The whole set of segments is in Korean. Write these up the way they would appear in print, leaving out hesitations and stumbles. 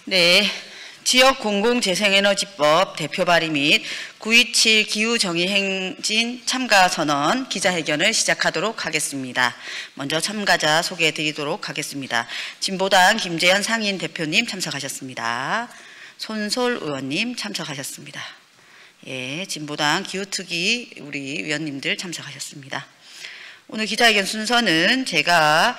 네, 지역 공공재생에너지법 대표 발의 및 9.27 기후정의행진 참가선언 기자회견을 시작하도록 하겠습니다. 먼저 참가자 소개해 드리도록 하겠습니다. 진보당 김재현 상인 대표님 참석하셨습니다. 손솔 의원님 참석하셨습니다. 예, 진보당 기후특위 우리 위원님들 참석하셨습니다. 오늘 기자회견 순서는 제가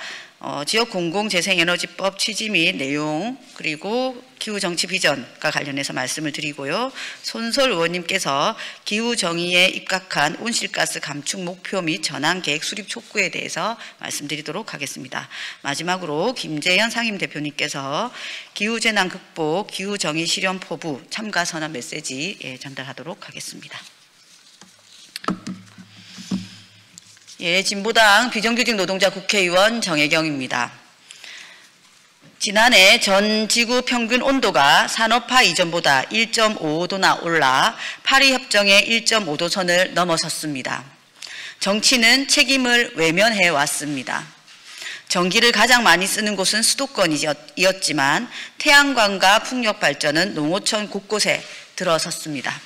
지역 공공재생에너지법 취지 및 내용 그리고 기후정치 비전과 관련해서 말씀을 드리고요. 손솔 의원님께서 기후정의에 입각한 온실가스 감축 목표 및 전환계획 수립 촉구에 대해서 말씀드리도록 하겠습니다. 마지막으로 김재현 상임대표님께서 기후재난 극복, 기후정의 실현 포부 참가선언 메시지 전달하도록 하겠습니다. 예, 진보당 비정규직 노동자 국회의원 정혜경입니다. 지난해 전 지구 평균 온도가 산업화 이전보다 1.55도나 올라 파리 협정의 1.5도 선을 넘어섰습니다. 정치는 책임을 외면해 왔습니다. 전기를 가장 많이 쓰는 곳은 수도권이었지만 태양광과 풍력 발전은 농어촌 곳곳에 들어섰습니다.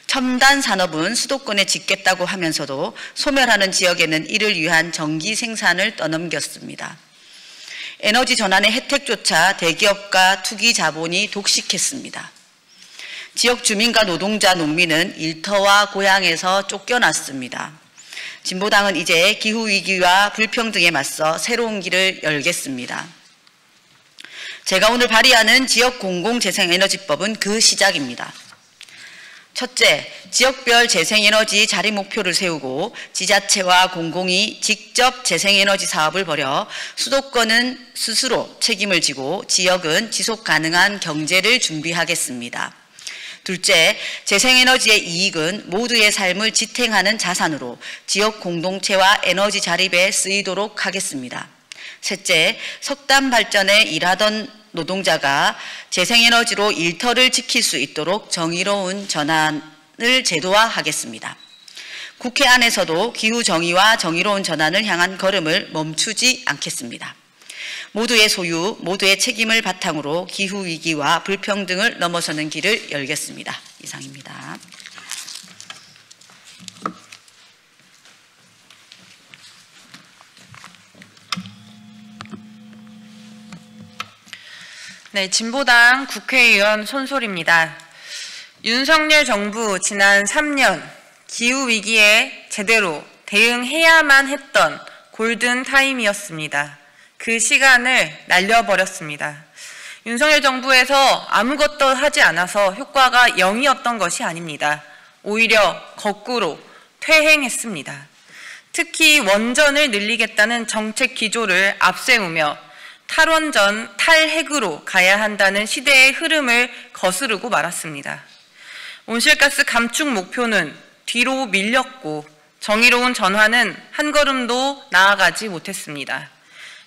첨단 산업은 수도권에 짓겠다고 하면서도 소멸하는 지역에는 이를 위한 전기 생산을 떠넘겼습니다. 에너지 전환의 혜택조차 대기업과 투기 자본이 독식했습니다. 지역 주민과 노동자, 농민은 일터와 고향에서 쫓겨났습니다. 진보당은 이제 기후위기와 불평등에 맞서 새로운 길을 열겠습니다. 제가 오늘 발의하는 지역 공공재생에너지법은 그 시작입니다. 첫째, 지역별 재생에너지 자립 목표를 세우고 지자체와 공공이 직접 재생에너지 사업을 벌여 수도권은 스스로 책임을 지고 지역은 지속 가능한 경제를 준비하겠습니다. 둘째, 재생에너지의 이익은 모두의 삶을 지탱하는 자산으로 지역 공동체와 에너지 자립에 쓰이도록 하겠습니다. 셋째, 석탄 발전에 일하던 노동자가 재생에너지로 일터를 지킬 수 있도록 정의로운 전환을 제도화하겠습니다. 국회 안에서도 기후정의와 정의로운 전환을 향한 걸음을 멈추지 않겠습니다. 모두의 소유, 모두의 책임을 바탕으로 기후위기와 불평등을 넘어서는 길을 열겠습니다. 이상입니다. 네, 진보당 국회의원 손솔입니다. 윤석열 정부 지난 3년 기후위기에 제대로 대응해야만 했던 골든타임이었습니다. 그 시간을 날려버렸습니다. 윤석열 정부에서 아무것도 하지 않아서 효과가 0이었던 것이 아닙니다. 오히려 거꾸로 퇴행했습니다. 특히 원전을 늘리겠다는 정책 기조를 앞세우며 탈원전, 탈핵으로 가야 한다는 시대의 흐름을 거스르고 말았습니다. 온실가스 감축 목표는 뒤로 밀렸고 정의로운 전환은 한 걸음도 나아가지 못했습니다.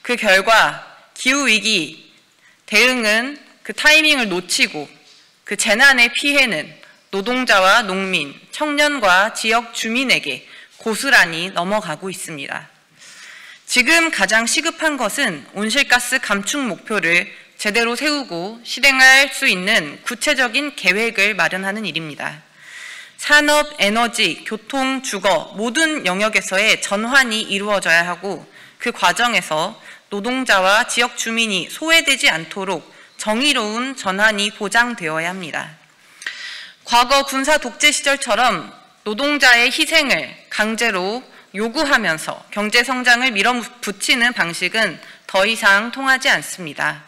그 결과 기후위기 대응은 그 타이밍을 놓치고 그 재난의 피해는 노동자와 농민, 청년과 지역 주민에게 고스란히 넘어가고 있습니다. 지금 가장 시급한 것은 온실가스 감축 목표를 제대로 세우고 실행할 수 있는 구체적인 계획을 마련하는 일입니다. 산업, 에너지, 교통, 주거 모든 영역에서의 전환이 이루어져야 하고 그 과정에서 노동자와 지역 주민이 소외되지 않도록 정의로운 전환이 보장되어야 합니다. 과거 군사 독재 시절처럼 노동자의 희생을 강제로 요구하면서 경제 성장을 밀어붙이는 방식은 더 이상 통하지 않습니다.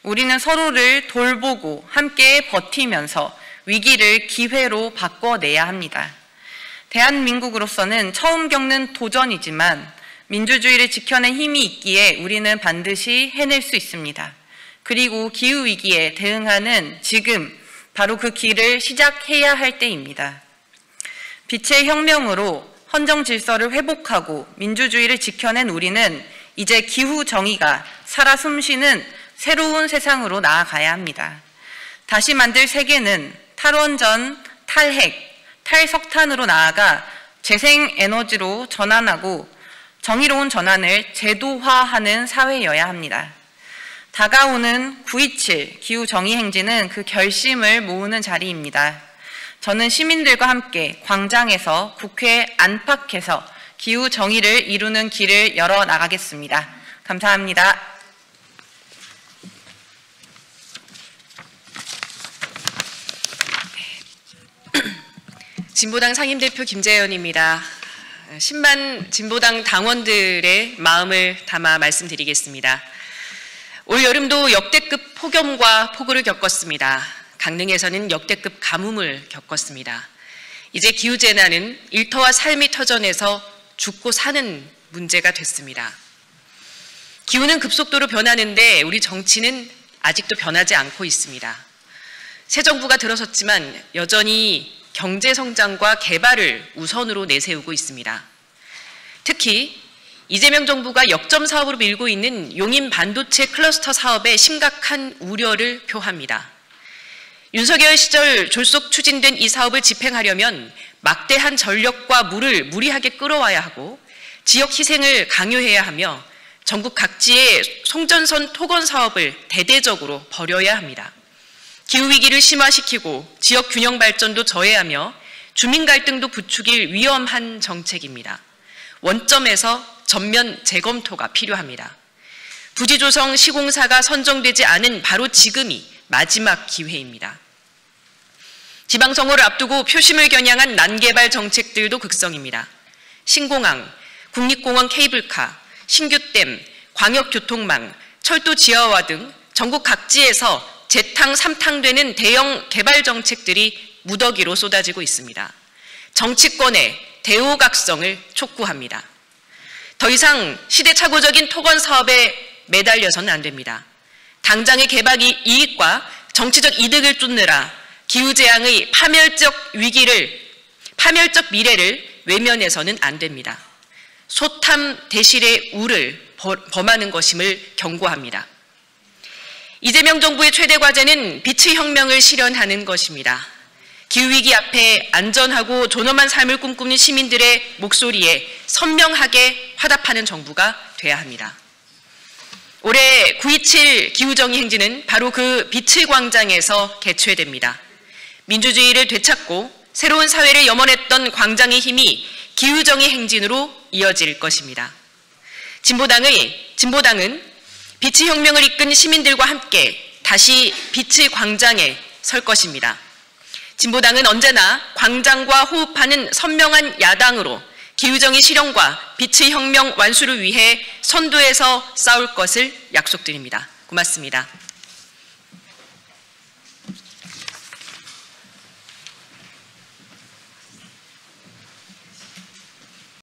우리는 서로를 돌보고 함께 버티면서 위기를 기회로 바꿔내야 합니다. 대한민국으로서는 처음 겪는 도전이지만 민주주의를 지켜낸 힘이 있기에 우리는 반드시 해낼 수 있습니다. 그리고 기후위기에 대응하는 지금 바로 그 길을 시작해야 할 때입니다. 빛의 혁명으로 헌정 질서를 회복하고 민주주의를 지켜낸 우리는 이제 기후 정의가 살아 숨쉬는 새로운 세상으로 나아가야 합니다. 다시 만들 세계는 탈원전, 탈핵, 탈석탄으로 나아가 재생에너지로 전환하고 정의로운 전환을 제도화하는 사회여야 합니다. 다가오는 9.27 기후정의행진은 그 결심을 모으는 자리입니다. 저는 시민들과 함께 광장에서 국회 안팎에서 기후정의를 이루는 길을 열어나가겠습니다. 감사합니다. 진보당 상임대표 김재현입니다. 10만 진보당 당원들의 마음을 담아 말씀드리겠습니다. 올 여름도 역대급 폭염과 폭우를 겪었습니다. 강릉에서는 역대급 가뭄을 겪었습니다. 이제 기후재난은 일터와 삶의 터전에서 죽고 사는 문제가 됐습니다. 기후는 급속도로 변하는데 우리 정치는 아직도 변하지 않고 있습니다. 새 정부가 들어섰지만 여전히 경제성장과 개발을 우선으로 내세우고 있습니다. 특히 이재명 정부가 역점 사업으로 밀고 있는 용인 반도체 클러스터 사업에 심각한 우려를 표합니다. 윤석열 시절 졸속 추진된 이 사업을 집행하려면 막대한 전력과 물을 무리하게 끌어와야 하고 지역 희생을 강요해야 하며 전국 각지의 송전선 토건 사업을 대대적으로 벌여야 합니다. 기후위기를 심화시키고 지역 균형 발전도 저해하며 주민 갈등도 부추길 위험한 정책입니다. 원점에서 전면 재검토가 필요합니다. 부지조성 시공사가 선정되지 않은 바로 지금이 마지막 기회입니다. 지방선거를 앞두고 표심을 겨냥한 난개발 정책들도 극성입니다. 신공항, 국립공원 케이블카, 신규댐, 광역교통망, 철도 지하화 등 전국 각지에서 재탕, 삼탕되는 대형 개발 정책들이 무더기로 쏟아지고 있습니다. 정치권의 대호각성을 촉구합니다. 더 이상 시대착오적인 토건 사업에 매달려서는 안 됩니다. 당장의 개발 이익과 정치적 이득을 쫓느라 기후재앙의 파멸적 미래를 외면해서는 안 됩니다. 소탐 대실의 우를 범하는 것임을 경고합니다. 이재명 정부의 최대 과제는 빛의 혁명을 실현하는 것입니다. 기후위기 앞에 안전하고 존엄한 삶을 꿈꾸는 시민들의 목소리에 선명하게 화답하는 정부가 돼야 합니다. 올해 9.27 기후정의 행진은 바로 그 빛의 광장에서 개최됩니다. 민주주의를 되찾고 새로운 사회를 염원했던 광장의 힘이 기후정의 행진으로 이어질 것입니다. 진보당은 빛의 혁명을 이끈 시민들과 함께 다시 빛의 광장에 설 것입니다. 진보당은 언제나 광장과 호흡하는 선명한 야당으로 기후정의 실현과 빛의 혁명 완수를 위해 선두에서 싸울 것을 약속드립니다. 고맙습니다.